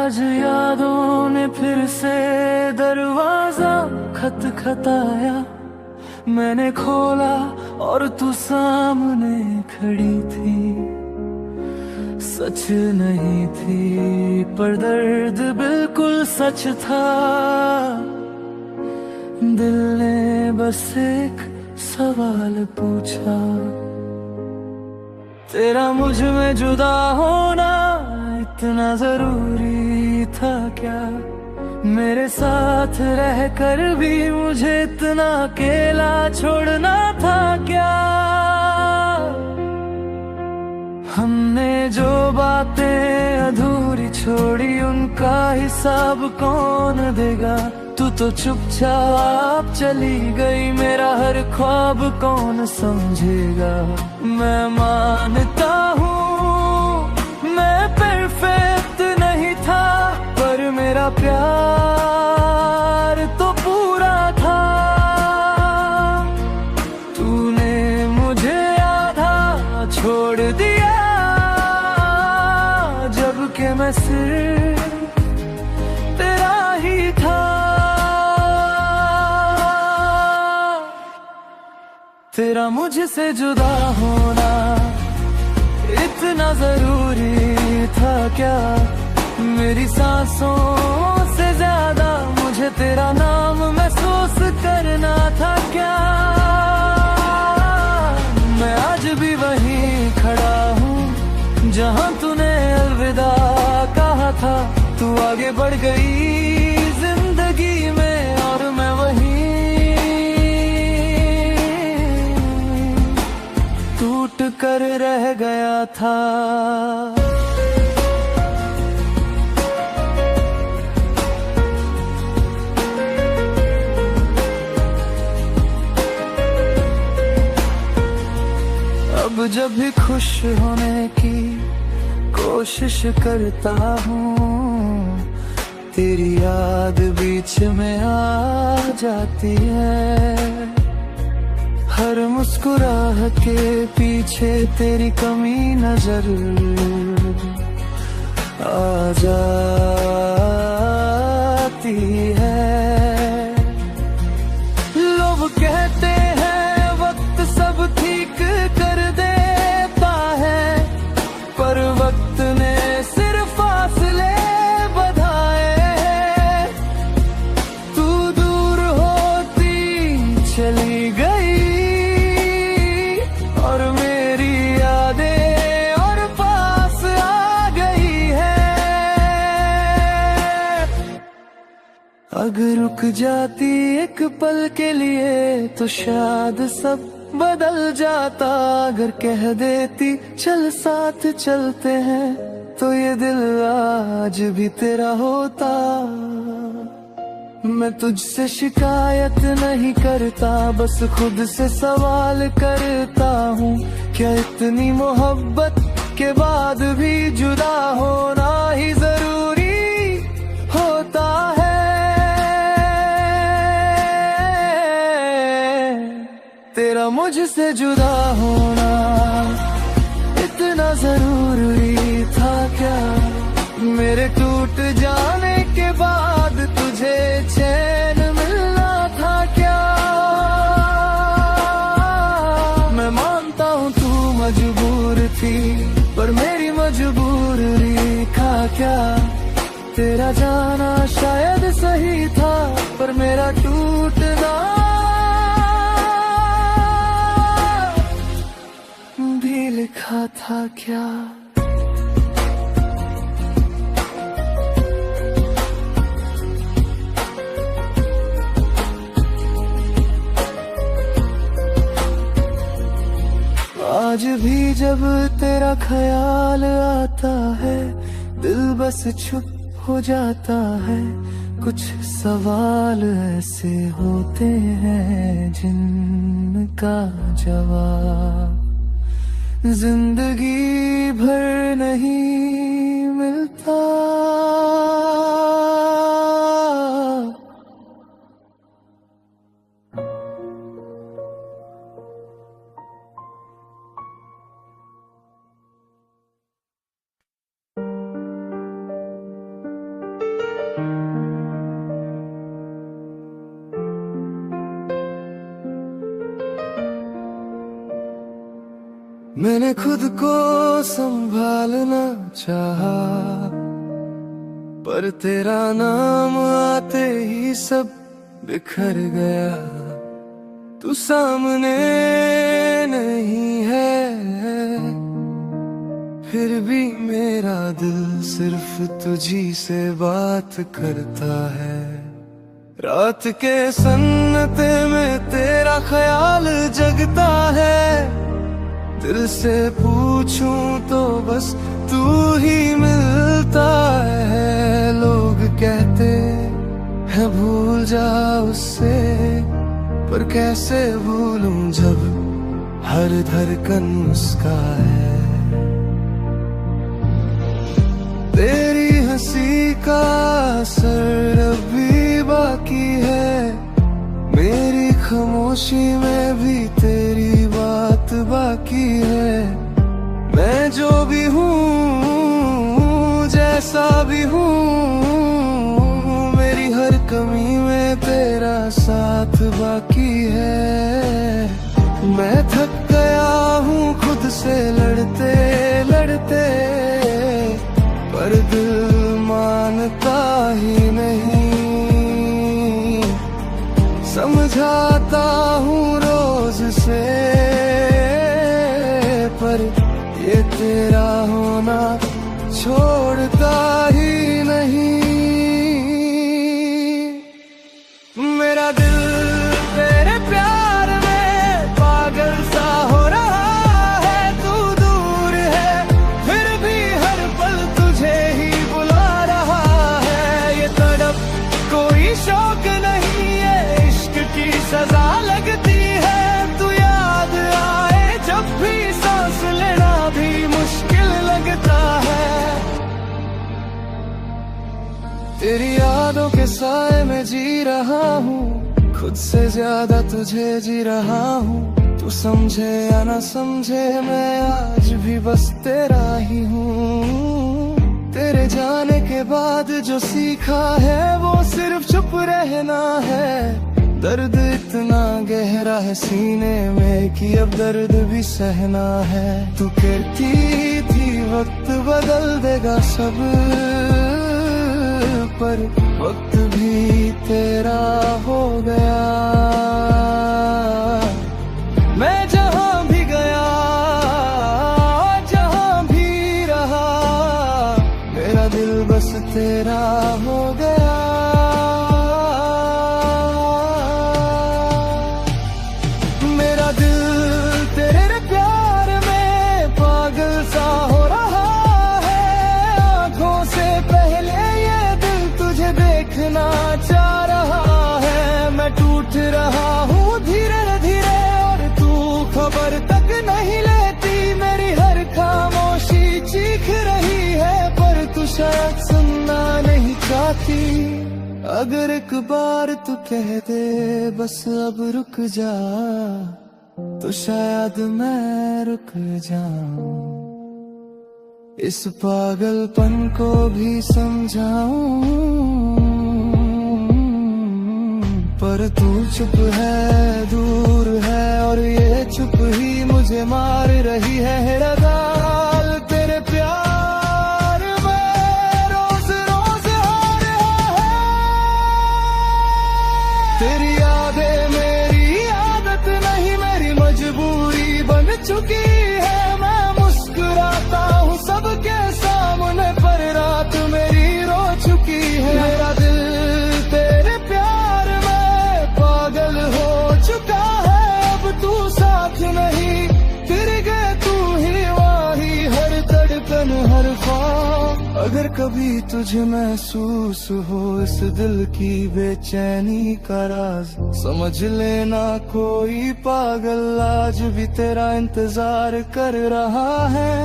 आज यादों ने फिर से दरवाजा खटखटाया। मैंने खोला और तू सामने खड़ी थी। सच नहीं थी पर दर्द बिल्कुल सच था। दिल ने बस एक सवाल पूछा, तेरा मुझ में जुदा होना इतना जरूरी था क्या? मेरे साथ रहकर भी मुझे इतना अकेला छोड़ना था क्या? हमने जो बातें अधूरी छोड़ी उनका हिसाब कौन देगा? तू तो चुपचाप चली गई, मेरा हर ख्वाब कौन समझेगा? मैं मानता हूँ मैं परफेक्ट नहीं था, पर मेरा प्यार तो पूरा था। तूने मुझे आधा छोड़ दिया, जबकि मैं सिर्फ तेरा ही था। तेरा मुझसे जुदा होना इतना जरूरी था क्या? मेरी सांसों से ज्यादा मुझे तेरा नाम महसूस करना था क्या? मैं आज भी वहीं खड़ा हूँ जहाँ तूने अलविदा कहा था। तू आगे बढ़ गई जिंदगी में और मैं वहीं टूट कर रह गया था। अब जब भी खुश होने की कोशिश करता हूँ, तेरी याद बीच में आ जाती है। हर मुस्कुराहट के पीछे तेरी कमी नजर आ जाती है। लोग कहते हैं वक्त सब ठीक कर देता है, पर वक्त ने सिर्फ फासले बढ़ाए। तू दूर होती चली गई और मेरी यादें और पास आ गई है। अगर रुक जाती एक पल के लिए तो शायद सब बदल जाता। अगर कह देती चल साथ चलते हैं, तो ये दिल आज भी तेरा होता। मैं तुझसे शिकायत नहीं करता, बस खुद से सवाल करता हूँ, क्या इतनी मोहब्बत के बाद भी जुदा होना ही जरूरी होता है? तेरा मुझसे जुदा होना इतना जरूरी था क्या? मेरे टूट जाने के बाद तुझे चैन मिलना था क्या? मैं मानता हूँ तू मजबूर थी, पर मेरी मजबूरी का क्या? तेरा जाना शायद सही था, पर मेरा टूटना भी लिखा था क्या? आज भी जब तेरा ख्याल आता है, दिल बस चुप हो जाता है। कुछ सवाल ऐसे होते हैं जिनका जवाब जिंदगी भर नहीं मिलता। मैंने खुद को संभालना चाहा, पर तेरा नाम आते ही सब बिखर गया। तू सामने नहीं है, फिर भी मेरा दिल सिर्फ तुझी से बात करता है। रात के सन्नाटे में तेरा ख्याल जगता है, दिल से पूछूं तो बस तू ही मिलता है। लोग कहते हैं भूल जा उससे, पर कैसे भूलूं जब हर धड़कन उसका है। तेरी हंसी का असर अभी बाकी है, मेरी खामोशी में भी तेरी बात बाकी है। मैं जो भी हूँ, जैसा भी हूँ, मेरी हर कमी में तेरा साथ बाकी है। मैं थक गया हूँ खुद से लड़ते लड़ते, पर दिल मानता ही नहीं। समझाता हूँ रोज से, पर ये तेरा होना छोड़ता ही नहीं। मेरा दिल तेरे प्यार में पागल सा हो रहा है। तू दूर है फिर भी हर पल तुझे ही बुला रहा है। ये तड़प कोई शौक नहीं है, इश्क की सजा लगती है। तू याद आए जब भी सांस लेना भी मुश्किल लगता है। तेरी यादों के साए में जी रहा हूँ, खुद से ज्यादा तुझे जी रहा हूँ। तू समझे या ना समझे मैं आज भी बस तेरा ही हूँ। तेरे जाने के बाद जो सीखा है वो सिर्फ चुप रहना है। दर्द इतना गहरा है सीने में कि अब दर्द भी सहना है। तू कहती थी वक्त बदल देगा सब, पर वक्त भी तेरा हो गया। मैं जहां भी गया, जहां भी रहा, मेरा दिल बस तेरा हो गया। मेरा दिल तेरे प्यार में पागल सा हो रहा है। आंखों से पहले देखना चाह रहा है। मैं टूट रहा हूँ धीरे धीरे, और तू खबर तक नहीं लेती। मेरी हर खामोशी चीख रही है, पर तू शायद सुनना नहीं चाहती। अगर एक बार तू कह दे बस अब रुक जा, तो शायद मैं रुक जाऊं। इस पागलपन को भी समझाऊं, पर तू चुप है, दूर है, और ये चुप ही मुझे मार रही है। रगाल तेरे प्यार में रोज रोज आ रहा है। तेरी यादें मेरी आदत नहीं, मेरी मजबूरी बन चुकी है। मैं मुस्कुराता हूँ सबके सामने, पर रात मेरी रो चुकी है। मेरा दिल तेरे प्यार में पागल हो चुका है। अब तू साथ नहीं, फिर गए तू ही वही, हर धड़कन हर ख्वाब। अगर कभी तुझे महसूस हो इस दिल की बेचैनी का राज, समझ लेना कोई पागल आज भी तेरा इंतजार कर रहा है।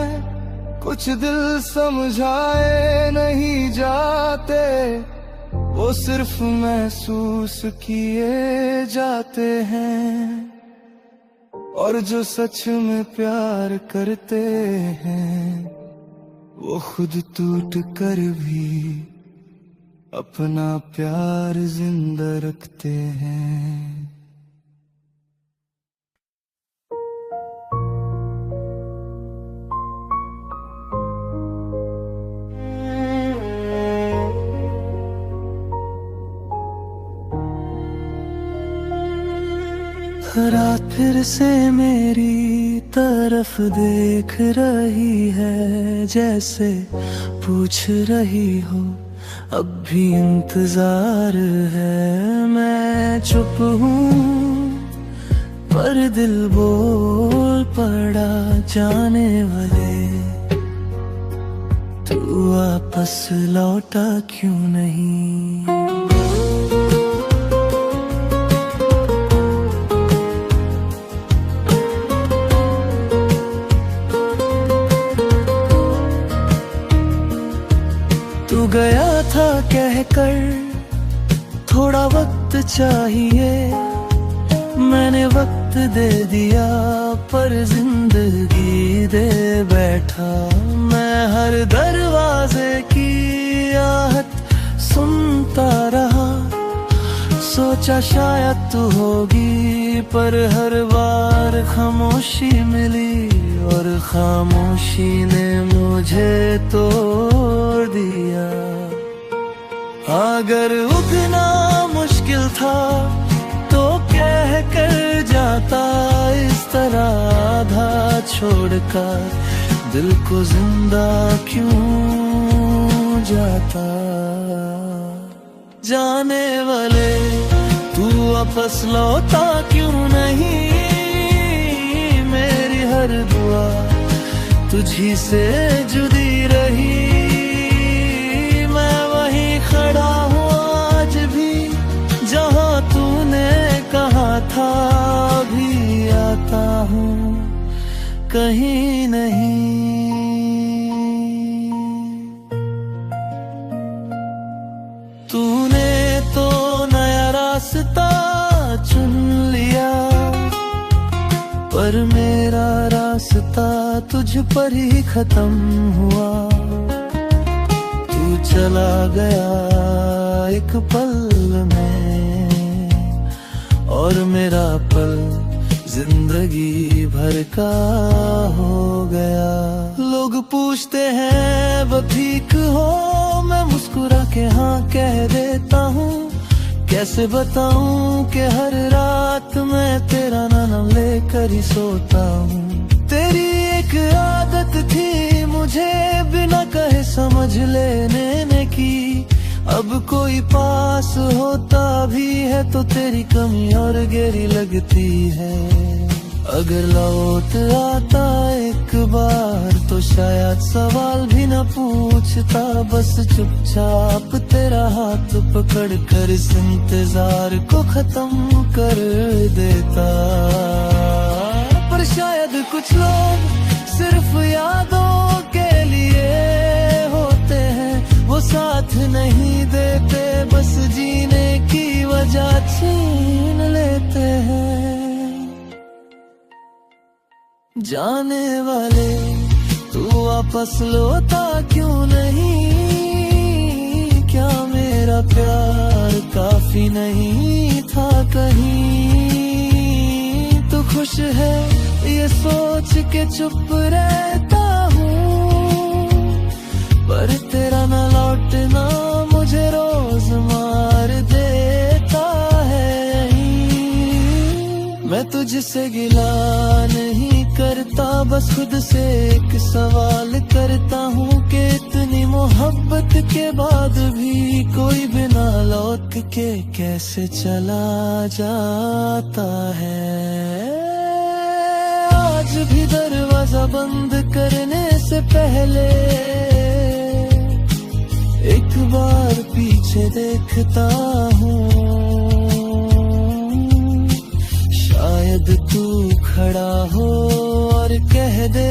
कुछ दिल समझाए नहीं जाते, वो सिर्फ महसूस किए जाते हैं। और जो सच में प्यार करते हैं, वो खुद टूट कर भी अपना प्यार जिंदा रखते हैं। रात फिर से मेरी तरफ देख रही है, जैसे पूछ रही हो अब भी इंतजार है। मैं चुप हूँ पर दिल बोल पड़ा, जाने वाले तू वापस लौटा क्यों नहीं। तू गया था कहकर थोड़ा वक्त चाहिए, मैंने वक्त दे दिया पर जिंदगी दे बैठा। मैं हर दरवाजे की आहट सुनता रहा, सोचा शायद तू होगी, पर हर बार खामोशी मिली और खामोशी ने मुझे तोड़ दिया। अगर उठना मुश्किल था तो कह कर जाता, इस तरह आधा छोड़कर दिल को जिंदा क्यों जाता। जाने वाले तू वापस लौटा क्यों नहीं, मेरी हर दुआ तुझी से जुड़ी रही। मैं वहीं खड़ा हूँ आज भी जहाँ तूने कहा था, भी आता हूँ कहीं नहीं। तूने तो नया रास्ता चुन लिया, पर मेरा रास्ता तुझ पर ही खत्म हुआ। तू चला गया एक पल में और मेरा पल जिंदगी भर का हो गया। लोग पूछते हैं वो ठीक हो, मैं मुस्कुरा के हाँ कह देता हूँ। कैसे बताऊं कि हर रात मैं तेरा नाम लेकर ही सोता हूँ। तेरी एक आदत थी मुझे बिना कहे समझ लेने की, अब कोई पास होता भी है तो तेरी कमी और गहरी लगती है। अगर लौट आता एक बार तो शायद सवाल भी न पूछता, बस चुपचाप तेरा हाथ पकड़ कर इस इंतजार को खत्म कर देता। पर शायद कुछ लोग सिर्फ यादों के लिए होते हैं, वो साथ नहीं देते, बस जीने की वजह छीन लेते हैं। जाने वाले तू वापस लौटा क्यों नहीं, क्या मेरा प्यार काफी नहीं था कहीं। तू खुश है ये सोच के चुप रहता हूँ, पर तेरा न लौटना मुझे रोज मार देता है। मैं तुझसे गिला नहीं करता, बस खुद से एक सवाल करता हूँ कि इतनी मोहब्बत के बाद भी कोई बिना लौट के कैसे चला जाता है। आज भी दरवाजा बंद करने से पहले एक बार पीछे देखता हूँ, शायद तू खड़ा हो और कह दे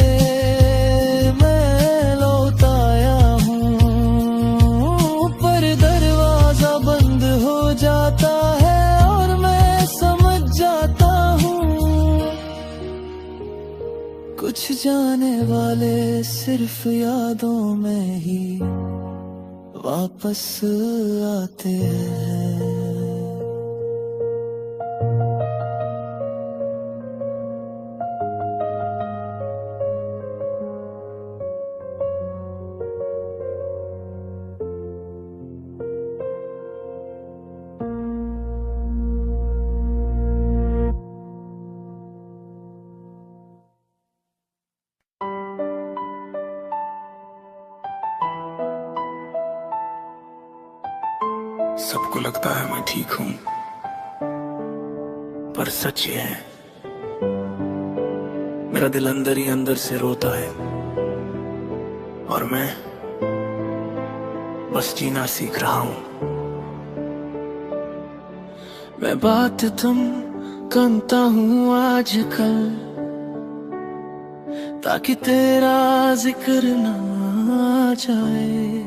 मैं लौट आया हूँ। पर दरवाजा बंद हो जाता है और मैं समझ जाता हूँ, कुछ जाने वाले सिर्फ यादों में ही वापस आते हैं। सबको लगता है मैं ठीक हूं, पर सच ये है मेरा दिल अंदर ही अंदर से रोता है और मैं बस जीना सीख रहा हूं। मैं बात तुम करता हूं आजकल ताकि तेरा जिक्र ना जाए।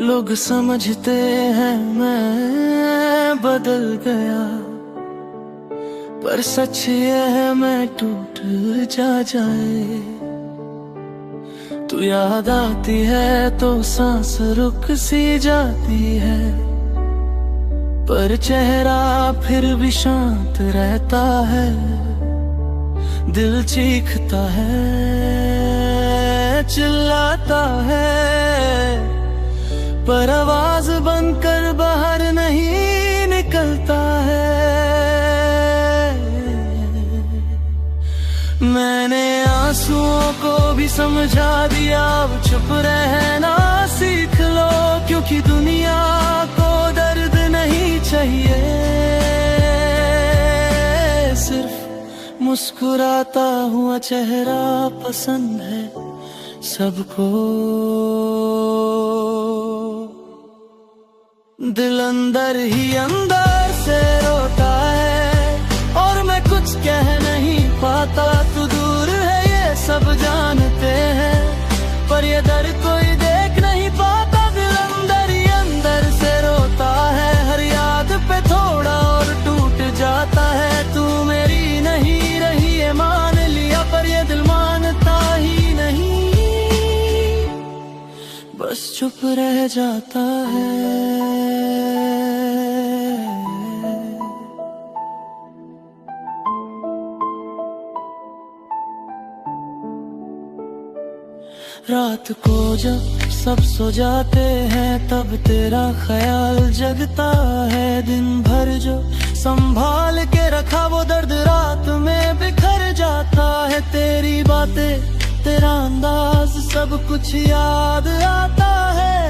लोग समझते हैं मैं बदल गया, पर सच ये है मैं टूट जाए। तू याद आती है तो सांस रुक सी जाती है, पर चेहरा फिर भी शांत रहता है। दिल चीखता है, चिल्लाता है, पर आवाज बनकर बाहर नहीं निकलता है। मैंने आंसुओं को भी समझा दिया, अब चुप रहना सीख लो, क्योंकि दुनिया को दर्द नहीं चाहिए, सिर्फ मुस्कुराता हुआ चेहरा पसंद है सबको। दिल अंदर ही अंदर से रोता है और मैं कुछ कह नहीं पाता। तू दूर है ये सब जानते हैं, पर ये दर्द कोई देख नहीं पाता। दिल अंदर ही अंदर से रोता है, हर याद पे थोड़ा और टूट जाता है। तू मेरी नहीं रही ये मान लिया, पर ये दिल मानता ही नहीं, बस चुप रह जाता है। रात को जब सब सो जाते हैं, तब तेरा ख्याल जगता है। दिन भर जो संभाल के रखा वो दर्द रात में बिखर जाता है। तेरी बातें, तेरा अंदाज, सब कुछ याद आता है,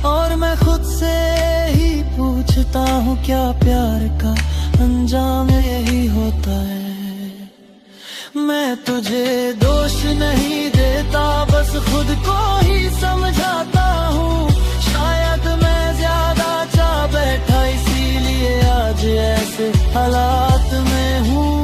और मैं खुद से ही पूछता हूँ क्या प्यार का अंजाम यही होता है। मैं तुझे दोष नहीं देता, बस खुद को ही समझाता हूँ। शायद मैं ज्यादा चाह बैठा, इसीलिए आज ऐसे हालात में हूँ।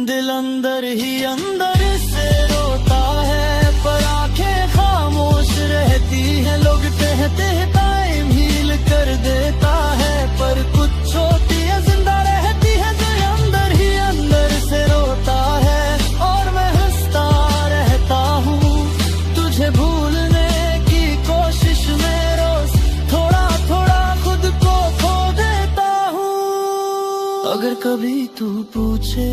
दिल अंदर ही अंदर से रोता है, पर आंखें खामोश रहती हैं। लोग कहते हैं टाइम हील कर देता है, पर कुछ होती है जिंदा रहती है। दिल अंदर ही अंदर से रोता है और मैं हंसता रहता हूँ। तुझे भूलने की कोशिश में रोज थोड़ा थोड़ा खुद को खो देता हूँ। अगर कभी तू पूछे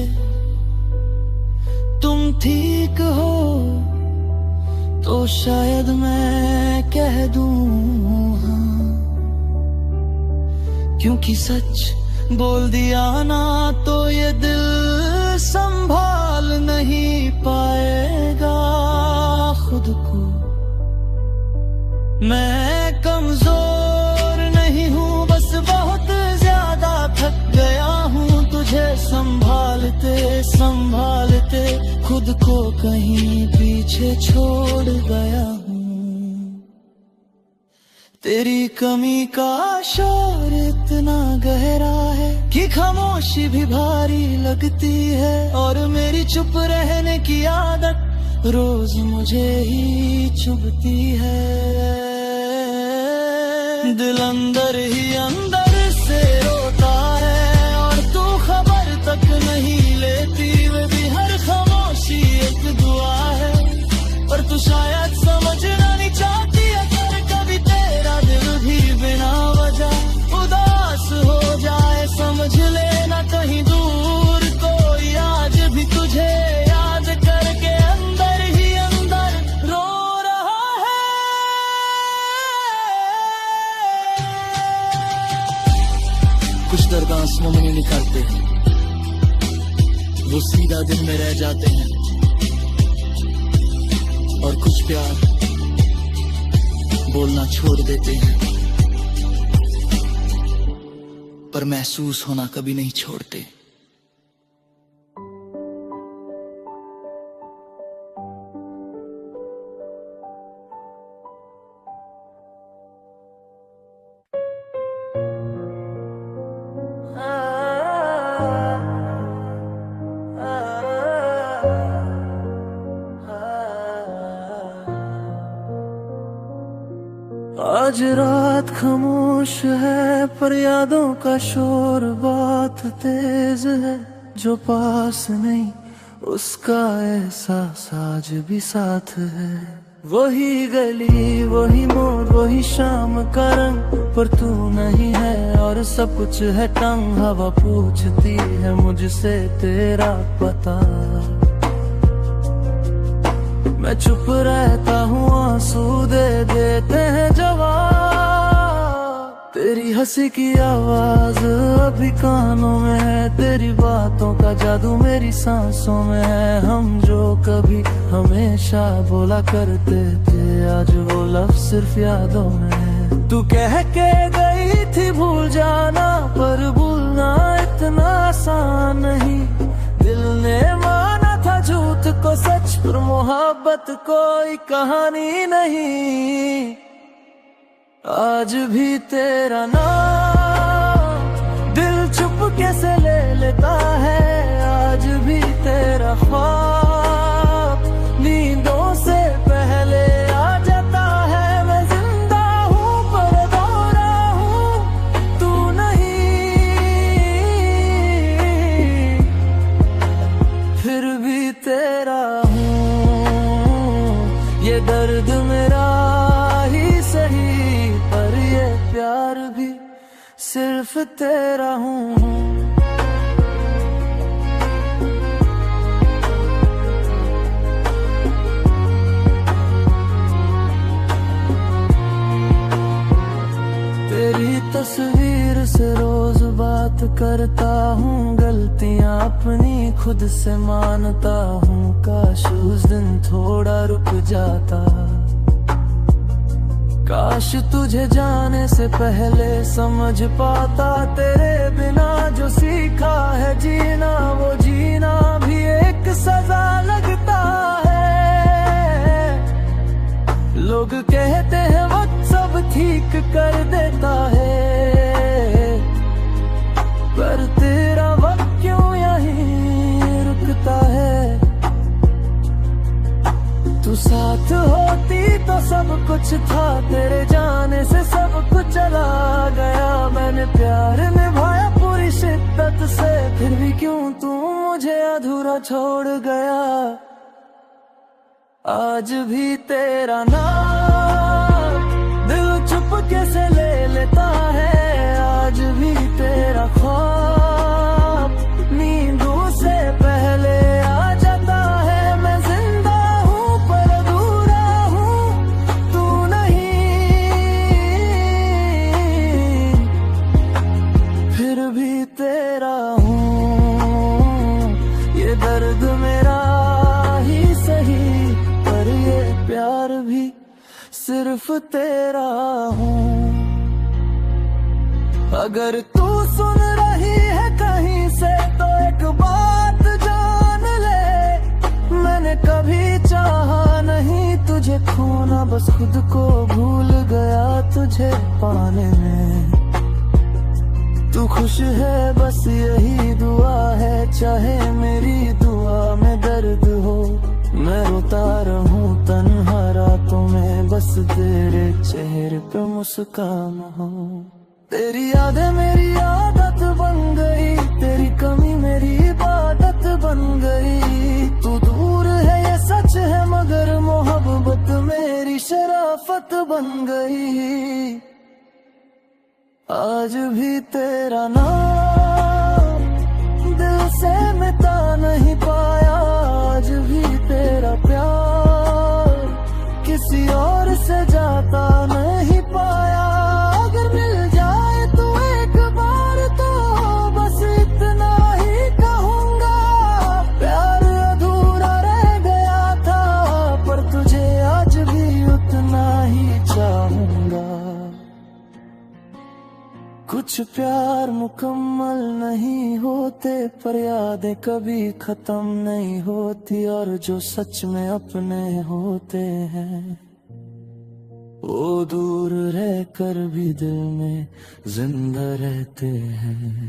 तुम ठीक हो, तो शायद मैं कह दूं हाँ, क्योंकि सच बोल दिया ना तो ये दिल संभाल नहीं पाएगा खुद को। मैं कमजोर नहीं हूँ, बस बहुत ज्यादा थक गया हूँ। तुझे संभालते संभालते खुद को कहीं पीछे छोड़ गया हूँ। तेरी कमी का शोर इतना गहरा है कि खामोशी भी भारी लगती है, और मेरी चुप रहने की आदत रोज मुझे ही चुभती है। दिल अंदर ही अंदर से रोता है और तू खबर तक नहीं लेती। वे भी हर खामोशी एक दुआ है, पर तू शायद समझना नहीं चाहती। अगर कभी तेरा दिल भी बिना वजह उदास हो जाए, समझ लेना कहीं दूर कोई आज भी तुझे याद करके अंदर ही अंदर रो रहा है। कुछ दर्द आंसुओं में नहीं निकालते हैं, वो सीधा दिल में रह जाते हैं, और कुछ प्यार बोलना छोड़ देते हैं, पर महसूस होना कभी नहीं छोड़ते। आज रात खामोश है पर यादों का शोर बहुत तेज है। जो पास नहीं उसका एहसास आज भी साथ है। वही गली वही मोड़ वही शाम का रंग, पर तू नहीं है और सब कुछ है तंग। हवा पूछती है मुझसे तेरा पता, मैं चुप रहता हूँ आंसू दे देते हैं जवाब। तेरी हंसी की आवाज अभी कानों में है, तेरी बातों का जादू मेरी सांसों में है। हम जो कभी हमेशा बोला करते थे, आज वो लफ्ज सिर्फ यादों में है। तू कह के गई थी भूल जाना, पर भूलना इतना आसान नहीं। दिल ने माना था झूठ को सच, पर मोहब्बत कोई कहानी नहीं। आज भी तेरा नाम दिल चुप कैसे ले लेता है। आज भी तेरा ख्वाब नींदों से पहले आ जाता है। मैं जिंदा हूँ पर अधूरा हूँ, तू नहीं। फिर भी तेरा हूँ, ये दर्द मेरा ही सही, पर ये प्यार भी सिर्फ तेरा हूँ। तेरी तस्वीर से रोज बात करता हूँ, गलतियाँ अपनी खुद से मानता हूँ। काश उस दिन थोड़ा रुक जाता, काश तुझे जाने से पहले समझ पाता। तेरे बिना जो सीखा है जीना, वो जीना भी एक सजा लगता है। लोग कहते हैं वक्त सब ठीक कर देता है, पर तेरा वक्त क्यों यहीं रुकता है। तू साथ होती तो सब कुछ था, तेरे जाने से सब कुछ चला गया। मैंने प्यार निभाया पूरी शिद्दत से, फिर भी क्यों तू मुझे अधूरा छोड़ गया। आज भी तेरा नाम दिल चुप कैसे ले लेता है। आज भी तेरा ख्वाब नींदों से पहले आ जाता है। मैं जिंदा हूँ पर अधूरा हूँ, तू नहीं। फिर भी तेरा हूँ, ये दर्द मेरा ही सही, पर ये प्यार भी सिर्फ तेरा हूँ। अगर तू सुन रही है कहीं से तो एक बात जान ले, मैंने कभी चाहा नहीं तुझे खोना, बस खुद को भूल गया तुझे पाने में। तू खुश है बस यही दुआ है, चाहे मेरी दुआ में दर्द हो। मैं रोता रहूं तन्हा रातों में, बस तेरे चेहरे पे मुस्कान हो। तेरी यादें मेरी आदत बन गई, तेरी कमी मेरी इबादत बन गई। तू दूर है ये सच है, मगर मोहब्बत मेरी शराफत बन गई। आज भी तेरा नाम दिल से मिटा नहीं पाया। आज भी तेरा प्यार किसी और से जाता नहीं पाया। अगर मिल जाए तो एक बार तो बस इतना ही कहूँगा। प्यार अधूरा रह गया था, पर तुझे आज भी उतना ही चाहूँ। कुछ प्यार मुकम्मल नहीं होते, पर यादें कभी खत्म नहीं होती, और जो सच में अपने होते हैं वो दूर रहकर भी दिल में जिंदा रहते हैं।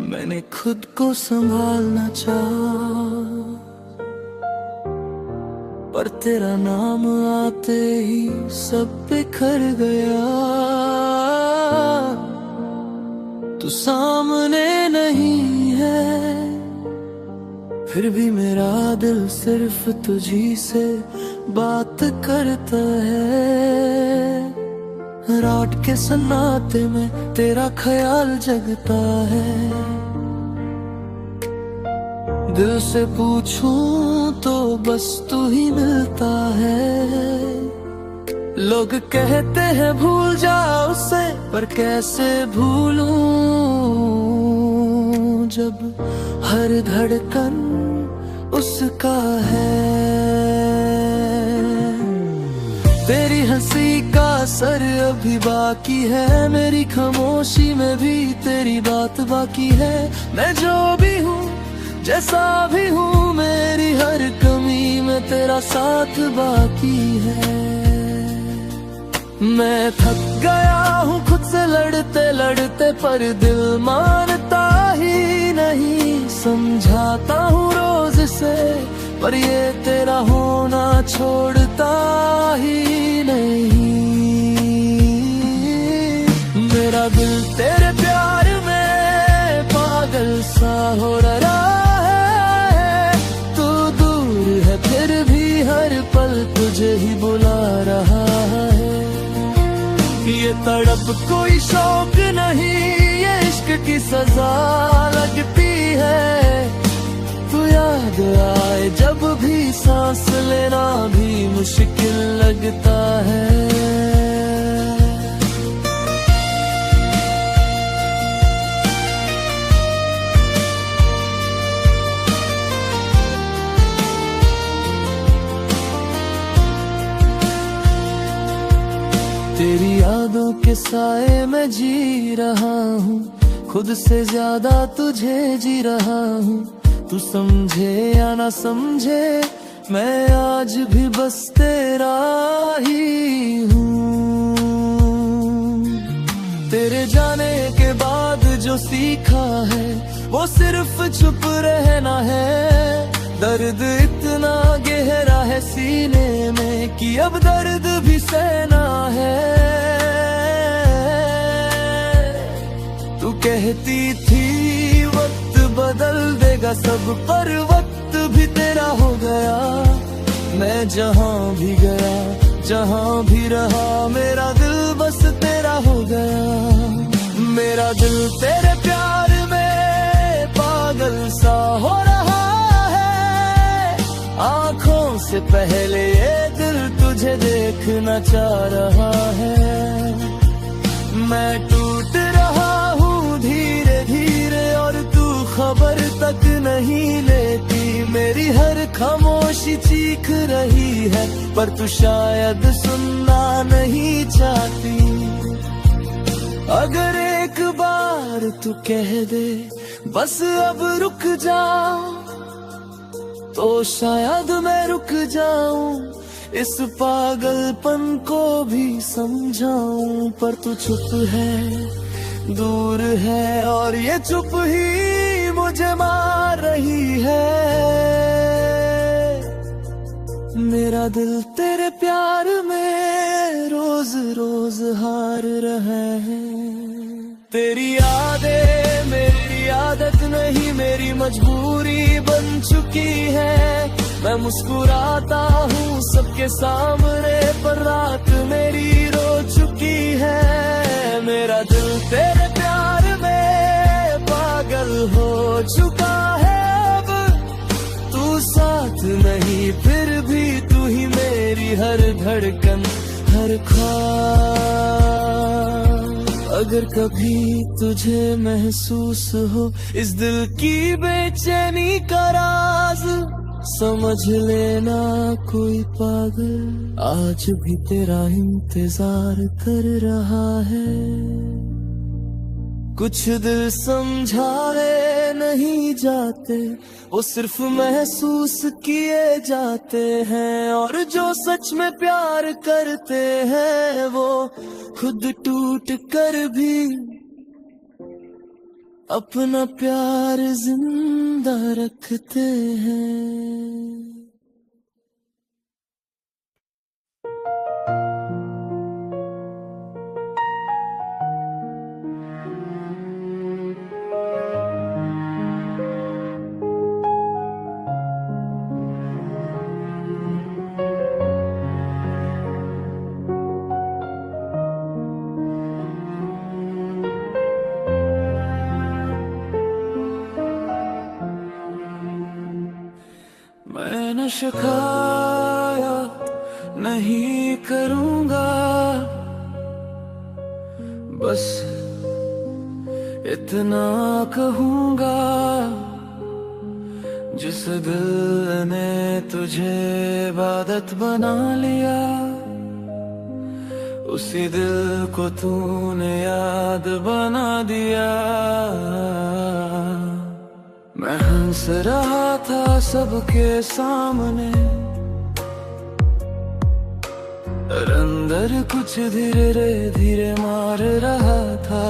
मैंने खुद को संभालना चाहा, पर तेरा नाम आते ही सब बिखर गया। तू सामने नहीं है, फिर भी मेरा दिल सिर्फ तुझी से बात करता है। रात के सन्नाटे में तेरा ख्याल जगता है। दिल से पूछूं तो बस तू ही मिलता है। लोग कहते हैं भूल जाओ उसे, पर कैसे भूलूं जब हर धड़कन उसका है। तेरी हंसी का असर अभी बाकी है, मेरी खामोशी में भी तेरी बात बाकी है। मैं जो भी हूँ जैसा भी हूँ, मेरी हर कमी में तेरा साथ बाकी है। मैं थक गया हूँ खुद से लड़ते लड़ते, पर दिल मानता ही नहीं। समझाता हूँ रोज से, पर ये तेरा होना छोड़ता ही नहीं। मेरा दिल तेरे प्यार में पागल सा हो रहा है। तू दूर है फिर भी हर पल तुझे ही बुला रहा है। ये तड़प कोई शौक नहीं, ये इश्क की सजा लगती है। तू याद आए जब भी सांस लेना भी मुश्किल लगता है। तेरी यादों के साए में जी रहा हूँ, खुद से ज्यादा तुझे जी रहा हूँ। तू समझे या ना समझे, मैं आज भी बस तेरा ही हूँ। तेरे जाने के बाद जो सीखा है, वो सिर्फ चुप रहना है। दर्द इतना गहरा है सीने में कि अब दर्द भी सहना है। तू कहती थी वक्त बदल देगा सब, पर वक्त भी तेरा हो गया। मैं जहाँ भी गया, जहाँ भी रहा, मेरा दिल बस तेरा हो गया। मेरा दिल तेरे प्यार में पागल सा हो रहा है। आँखों से पहले ये दिल तुझे देखना चाह रहा है। मैं टूट रहा हूँ धीरे धीरे, और तू खबर तक नहीं लेती। मेरी हर खामोशी चीख रही है, पर तू शायद सुनना नहीं चाहती। अगर एक बार तू कह दे बस अब रुक जाओ, तो शायद मैं रुक जाऊं, इस पागलपन को भी समझाऊं। पर तू चुप है, दूर है, और ये चुप ही मुझे मार रही है। मेरा दिल तेरे प्यार में रोज रोज हार रहा है। तेरी यादें मेरी आदत नहीं, मेरी मजबूरी बन चुकी है। मैं मुस्कुराता हूँ सबके सामने, पर रात मेरी रो चुकी है। मेरा दिल तेरे प्यार में पागल हो चुका है। अब तू साथ नहीं, फिर भी तू ही मेरी हर धड़कन, हर ख्वाब। अगर कभी तुझे महसूस हो इस दिल की बेचैनी का राज, समझ लेना कोई पागल आज भी तेरा इंतजार कर रहा है। कुछ दिल समझाए नहीं जाते, वो सिर्फ महसूस किए जाते हैं। और जो सच में प्यार करते हैं वो खुद टूट कर भी अपना प्यार जिंदा रखते हैं। मैं शिकाया नहीं करूंगा, बस इतना कहूंगा। जिस दिल ने तुझे इबादत बना लिया, उसी दिल को तूने याद बना दिया। मैं हंस रहा था सबके सामने, और अंदर कुछ धीरे धीरे मार रहा था।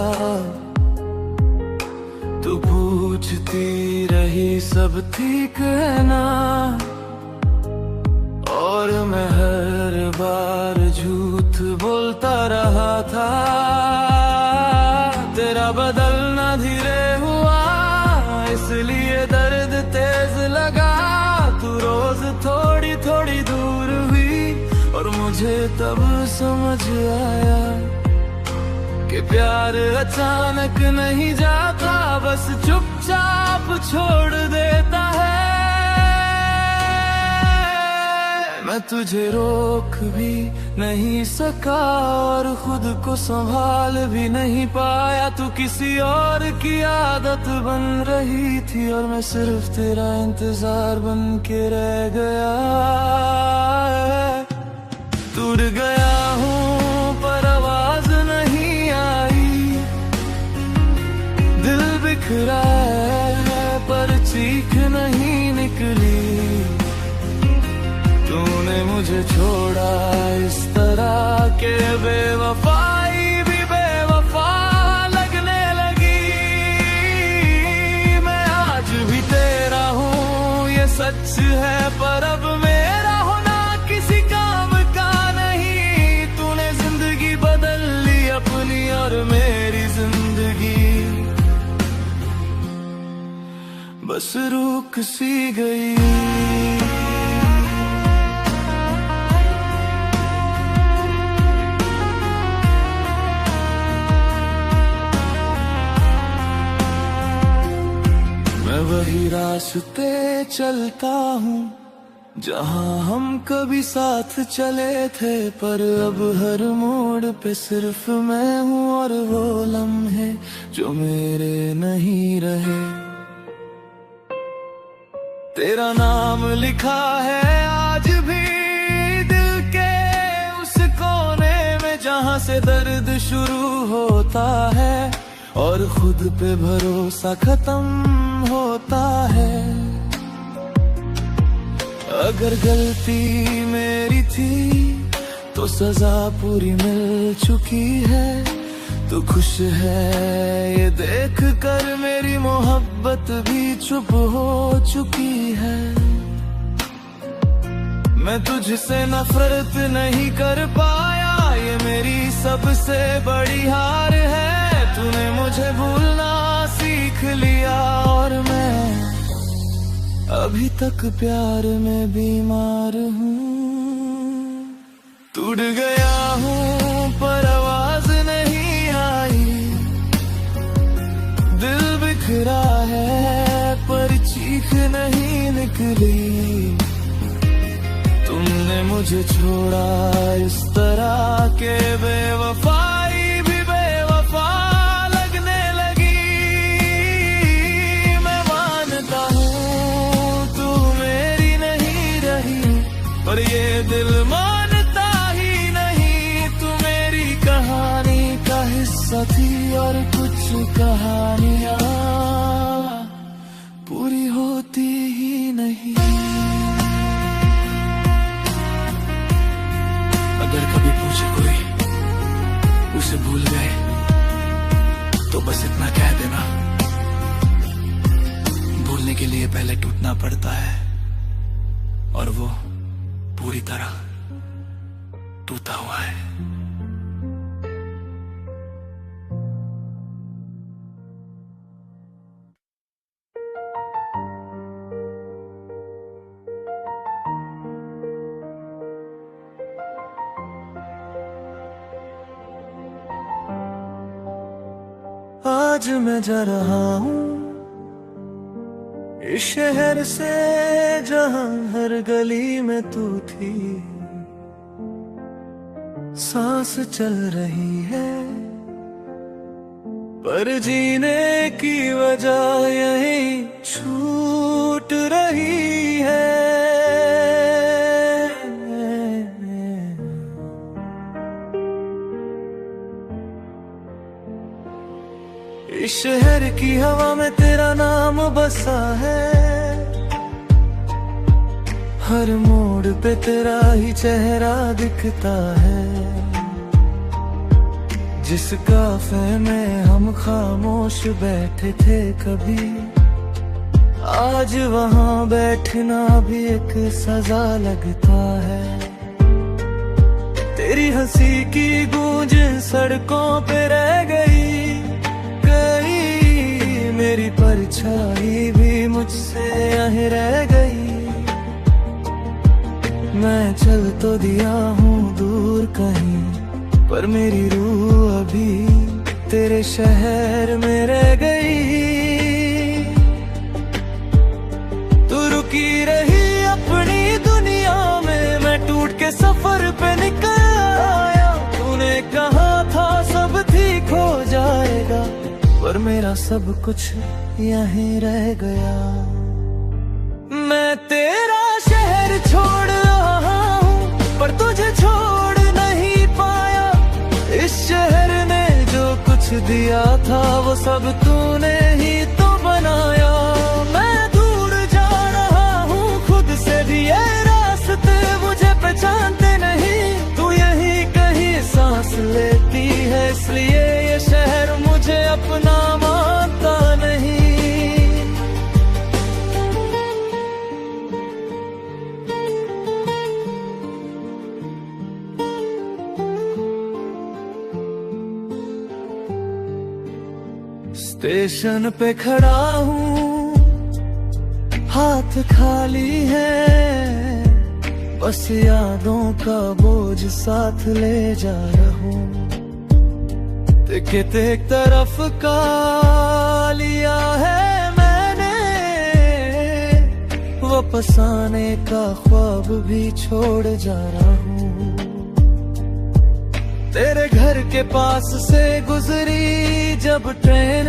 तू पूछती रही सब ठीक है ना, और मैं हर बार झूठ बोलता रहा था। तेरा बदलना धीरे हुआ, इसलिए दर्द तेज लगा। तू रोज थोड़ी थोड़ी दूर हुई, और मुझे तब समझ आया कि प्यार अचानक नहीं जाता, बस चुपचाप छोड़ देता है। मैं तुझे रोक भी नहीं सका, और खुद को संभाल भी नहीं पाया। तू किसी और की आदत बन रही थी, और मैं सिर्फ तेरा इंतजार बन के रह गया। टूट गया हूँ पर आवाज नहीं आई, दिल बिखरा है पर चीख नहीं निकली। तूने मुझे छोड़ा इस तरह के बेवफाई भी बेवफा लगने लगी। मैं आज भी तेरा हूँ ये सच है, पर अब मेरा होना किसी काम का नहीं। तूने जिंदगी बदल ली अपनी, और मेरी जिंदगी बस रुक सी गई। वही रास्ते चलता हूँ जहाँ हम कभी साथ चले थे, पर अब हर मोड़ पे सिर्फ मैं हूँ, और वो लम्हे जो मेरे नहीं रहे। तेरा नाम लिखा है आज भी दिल के उस कोने में, जहाँ से दर्द शुरू होता है और खुद पे भरोसा खत्म होता है। अगर गलती मेरी थी तो सजा पूरी मिल चुकी है। तू खुश है ये देख कर, मेरी मोहब्बत भी चुप हो चुकी है। मैं तुझसे नफरत नहीं कर पाया, ये मेरी सबसे बड़ी हार है। तूने मुझे भूलना सीख लिया, और मैं अभी तक प्यार में बीमार हूँ। टूट गया हूँ पर आवाज नहीं आई, दिल बिखरा है पर चीख नहीं निकली। तुमने मुझे छोड़ा इस तरह के बेवफाई भी बेवफा लगने लगी। मैं मानता हूँ तू मेरी नहीं, दिल मानता ही नहीं, तू मेरी कहानी का हिस्सा थी और कुछ कहानियां पूरी होती ही नहीं। अगर कभी पूछे कोई उसे भूल गए तो बस इतना कह देना, भूलने के लिए पहले टूटना पड़ता है और वो पूरी तरह टूटा हुआ है। आज मैं जा रहा हूँ इस शहर से जहाँ हर गली में तू थी, सांस चल रही है पर जीने की वजह यही छूट रही है। इस शहर की हवा में तेरा नाम बसा है, हर मोड़ पे तेरा ही चेहरा दिखता है। जिस काफे में हम खामोश बैठे थे कभी, आज वहाँ बैठना भी एक सजा लगता है। तेरी हंसी की गूंज सड़कों पे रह गई, मेरी परछाई भी मुझसे यहीं रह गई। मैं चल तो दिया हूँ दूर कहीं, पर मेरी रूह अभी तेरे शहर में रह गई। तू रुकी रही अपनी दुनिया में, मैं टूट के सफर पे निकल आया। तूने कहा था सब ठीक हो जाएगा, पर मेरा सब कुछ यहीं रह गया। मैं तेरा शहर छोड़ रहा हूँ पर तुझे छोड़ नहीं पाया। इस शहर ने जो कुछ दिया था वो सब तूने ही तो बनाया। मैं दूर जा रहा हूँ खुद से भी, ये रास्ते मुझे पहचानते नहीं। तू यहीं कहीं सांस लेती है, इसलिए ये शहर मुझे अपना मानता नहीं। स्टेशन पे खड़ा हूँ, हाथ खाली है, बस यादों का बोझ साथ ले जा रहा हूँ। देखे एक तरफ का लिया है मैंने, वापस आने का ख्वाब भी छोड़ जा रहा हूँ। तेरे घर के पास से गुजरी जब ट्रेन,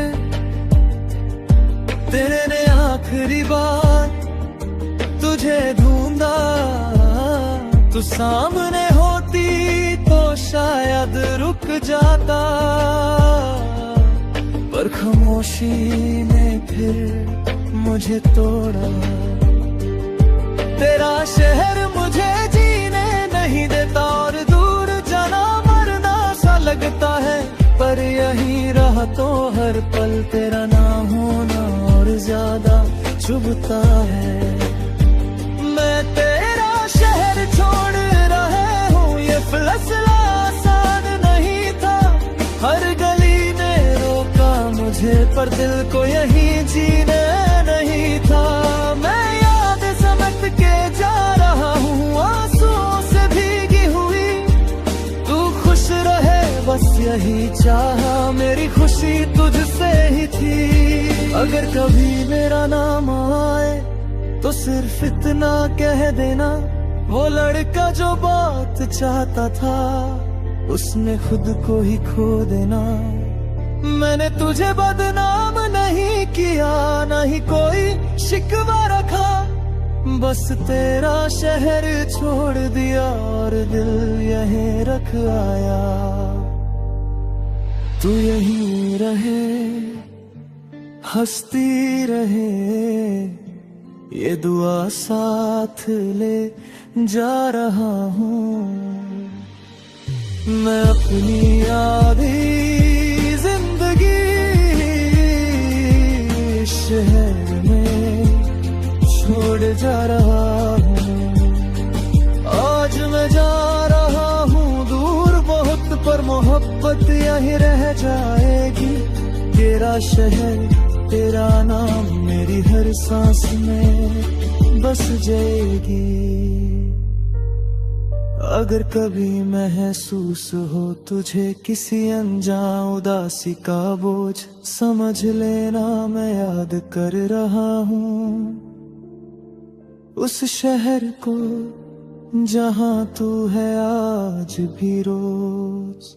तेरे ने आखिरी बार तुझे ढूंढा। तू सामने होती तो शायद रुक जाता, पर खामोशी ने फिर मुझे तोड़ा। तेरा शहर मुझे जीने नहीं देता और दूर जाना मरना सा लगता है, पर यहीं रहा तो हर पल तेरा ना होना और ज्यादा चुभता है। मैं तेरा शहर छोड़ रहा हूँ, ये फैसला आसान नहीं था। हर गली ने रोका मुझे, पर दिल को यहीं जीने नहीं था। मैं याद समेट के जा रहा हूँ, आंसुओं से भीगी हुई। तू खुश रहे बस यही चाहा, मेरी खुशी तुझसे ही थी। अगर कभी मेरा नाम आए तो सिर्फ इतना कह देना, वो लड़का जो बात चाहता था उसने खुद को ही खो देना। मैंने तुझे बदनाम नहीं किया, नहीं कोई शिकवा रखा। बस तेरा शहर छोड़ दिया और दिल यहीं रख आया। तू यहीं रहे, हंसती रहे, ये दुआ साथ ले जा रहा हूँ। मैं अपनी आधी जिंदगी शहर में छोड़ जा रहा हूँ। आज मैं जा रहा हूँ दूर बहुत, पर मोहब्बत यहीं रह जाएगी। तेरा शहर, तेरा नाम मेरी हर सांस में बस जाएगी। अगर कभी महसूस हो तुझे किसी अनजान उदासी का बोझ, समझ लेना मैं याद कर रहा हूँ उस शहर को जहाँ तू है आज भी रोज।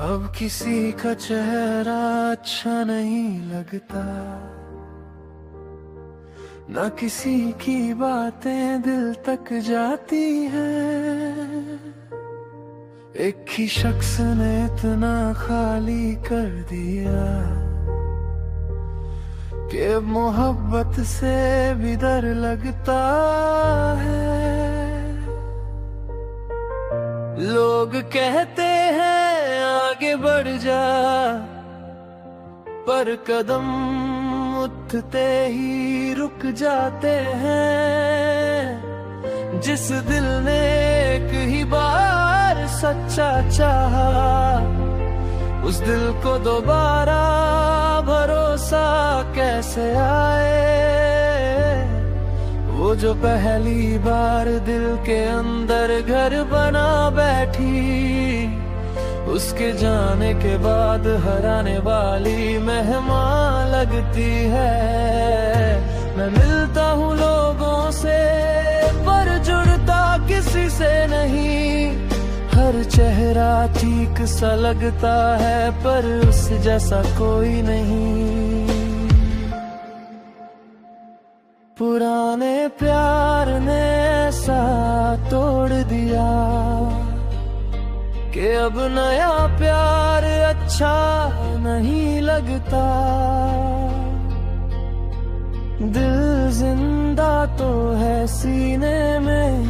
अब किसी का चेहरा अच्छा नहीं लगता, ना किसी की बातें दिल तक जाती हैं। एक ही शख्स ने इतना खाली कर दिया कि अब मोहब्बत से भी डर लगता है। लोग कहते हैं आगे बढ़ जा, पर कदम उठते ही रुक जाते हैं। जिस दिल ने एक ही बार सच्चा चाहा, उस दिल को दोबारा भरोसा कैसे आए। वो जो पहली बार दिल के अंदर घर बना बैठी, उसके जाने के बाद हराने वाली मेहमान लगती है। मैं मिलता हूँ लोगों से पर जुड़ता किसी से नहीं। हर चेहरा ठीक सा लगता है पर उस जैसा कोई नहीं। पुराने प्यार ने ऐसा तोड़ दिया कि अब नया प्यार अच्छा नहीं लगता। दिल जिंदा तो है सीने में,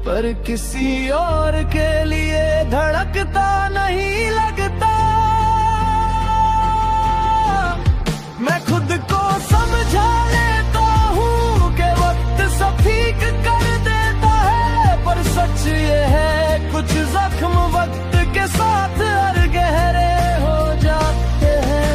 पर किसी और के लिए धड़कता नहीं लगता। मैं खुद को समझा लेता हूँ कि वक्त सब ठीक कर देता है, पर सच ये है कुछ जख्म वक्त के साथ और गहरे हो जाते हैं।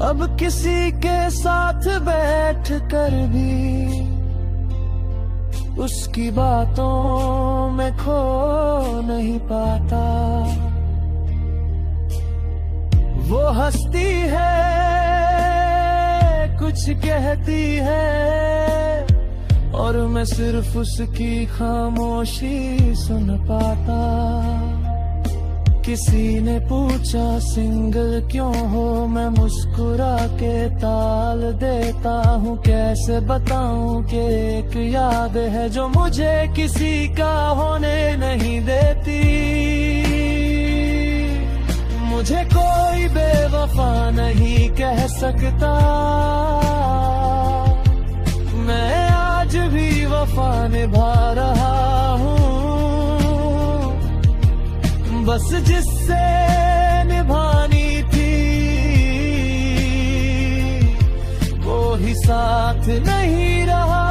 अब किसी के साथ बैठ कर भी उसकी बातों में खो नहीं पाता। वो हंसती है, कुछ कहती है, और मैं सिर्फ उसकी खामोशी सुन पाता। किसी ने पूछा सिंगल क्यों हो, मैं मुस्कुरा के ताल देता हूँ। कैसे बताऊँ कि एक याद है जो मुझे किसी का होने नहीं देती। मुझे कोई बेवफा नहीं कह सकता, मैं आज भी वफा निभा रहा हूँ। बस जिससे निभानी थी वो ही साथ नहीं रहा।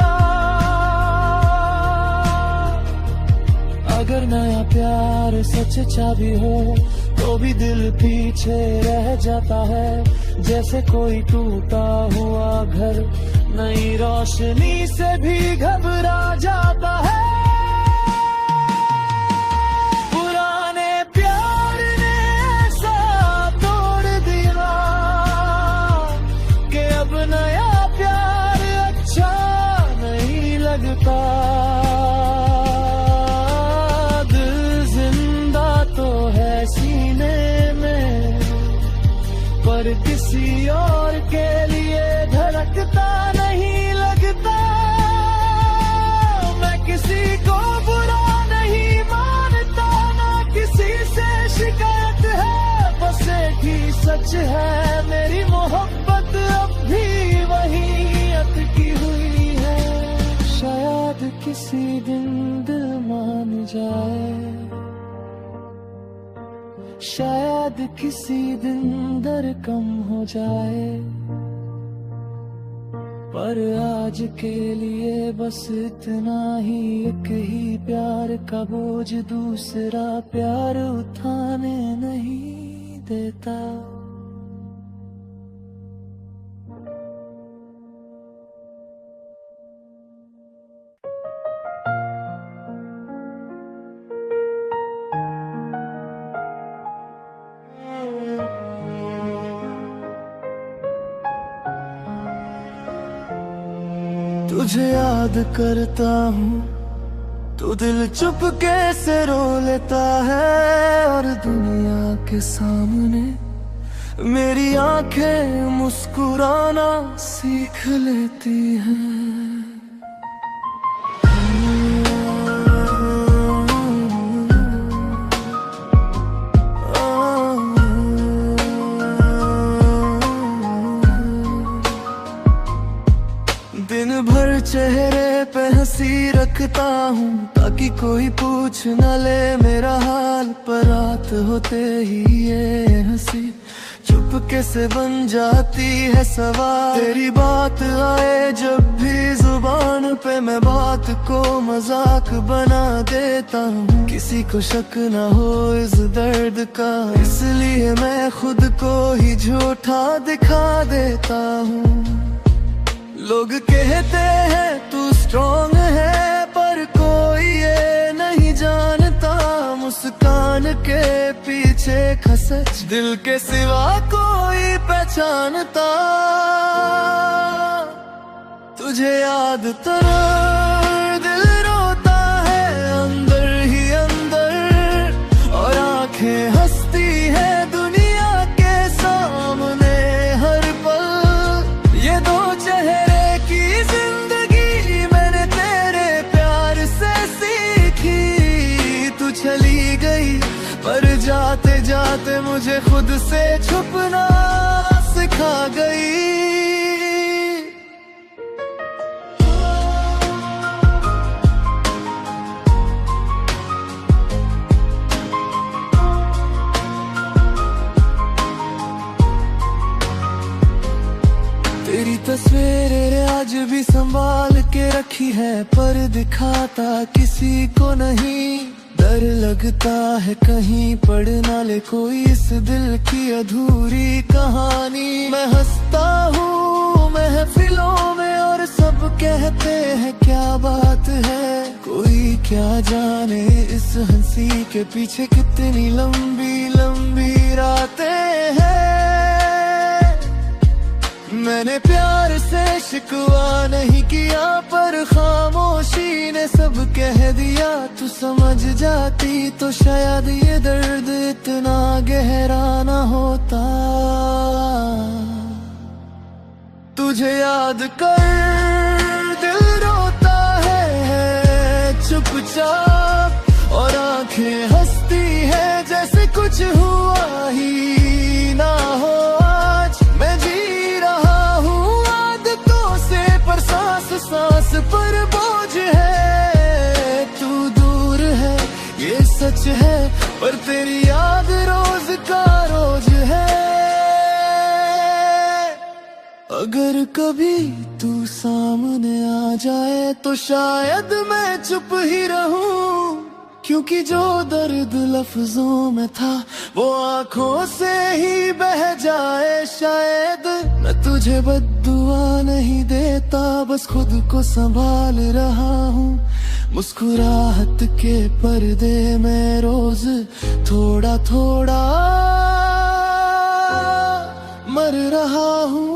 अगर नया प्यार सच्चा भी हो तो भी दिल पीछे रह जाता है। जैसे कोई टूटा हुआ घर नई रोशनी से भी घबरा जाता है। पुराने प्यार ने ऐसा तोड़ दिया कि अब नया प्यार अच्छा नहीं लगता। दिल जिंदा तो है सीने में, पर किसी और के लिए धड़कता नहीं लगता। मैं किसी को बुरा नहीं मानता, ना किसी से शिकायत है। बस एक ही सच है, मेरी मोहब्बत अब भी वही अटकी हुई है। शायद किसी दिन दिल मान जाए, शायद किसी दिन दर कम हो जाए, पर आज के लिए बस इतना ही। एक ही प्यार का बोझ दूसरा प्यार उठाने नहीं देता। तुझे याद करता हूँ तो दिल चुप कैसे रो लेता है। और दुनिया के सामने मेरी आंखें मुस्कुराना सीख लेती हैं। दिन भर चेहरे पे हंसी रखता हूँ ताकि कोई पूछ न ले मेरा हाल। पर रात होते ही ये हंसी चुपके से बन जाती है सवाल। तेरी बात आए जब भी जुबान पे मैं बात को मजाक बना देता हूँ। किसी को शक न हो इस दर्द का, इसलिए मैं खुद को ही झूठा दिखा देता हूँ। लोग कहते हैं तू स्ट्रॉन्ग है, पर कोई ये नहीं जानता मुस्कान के पीछे खसच दिल के सिवा कोई पहचानता। तुझे याद तेरा दिल रोता है अंदर ही अंदर, और आंखें हंसती है दुनिया के सामने हर पल। ये दो चेहरे की जिंदगी मैंने तेरे प्यार से सीखी। तू चली गई पर जाते जाते मुझे खुद से छुपना सिखा गई। तेरी तस्वीर आज भी संभाल के रखी है, पर दिखाता किसी को नहीं। डर लगता है कहीं पढ़ ना ले कोई इस दिल की अधूरी कहानी। मैं हंसता हूँ महफिलों में और सब कहते हैं क्या बात है। कोई क्या जाने इस हंसी के पीछे कितनी लंबी लंबी रातें हैं। मैंने प्यार से शिकवा नहीं किया, पर खामोशी ने सब कह दिया। तू समझ जाती तो शायद ये दर्द इतना गहरा ना होता। तुझे याद कर दिल रोता है चुपचाप, और आंखें हंसती है जैसे कुछ हुआ ही ना हो। आज मैं जी रहा हूँ आदतों से, पर सांस सांस पर बोझ है। तू दूर है ये सच है, पर तेरी याद रोज का रोज है। अगर कभी तू सामने आ जाए तो शायद मैं चुप ही रहूं, क्योंकि जो दर्द लफ्जों में था वो आंखों से ही बह जाए। शायद मैं तुझे बद्दुआ नहीं देता, बस खुद को संभाल रहा हूँ। मुस्कुराहट के पर्दे में रोज थोड़ा थोड़ा मर रहा हूँ।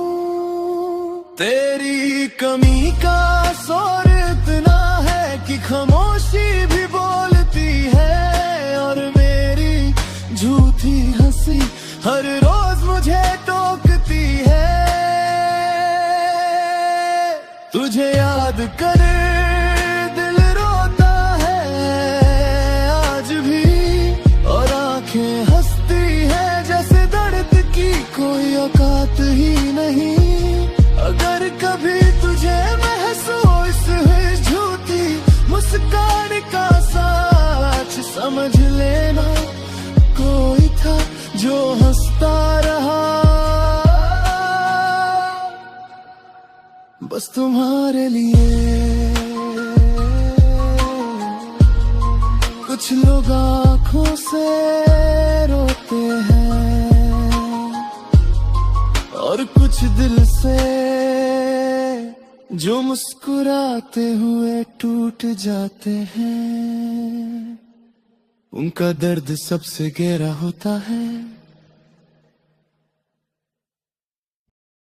तेरी कमी का शोर इतना है कि खामोशी भी बोलती है, और मेरी झूठी हंसी हर रोज मुझे टोकती है। तुझे याद कर दिल रोता है आज भी, और आंखें हंसती है जैसे दर्द की कोई औकात ही नहीं। अगर कभी तुझे महसूस हुई झूठी मुस्कान का सच, समझ लेना कोई था जो हंसता रहा बस तुम्हारे लिए। कुछ लोग आंखों से रोते हैं और कुछ दिल से, जो मुस्कुराते हुए टूट जाते हैं। उनका दर्द सबसे गहरा होता है।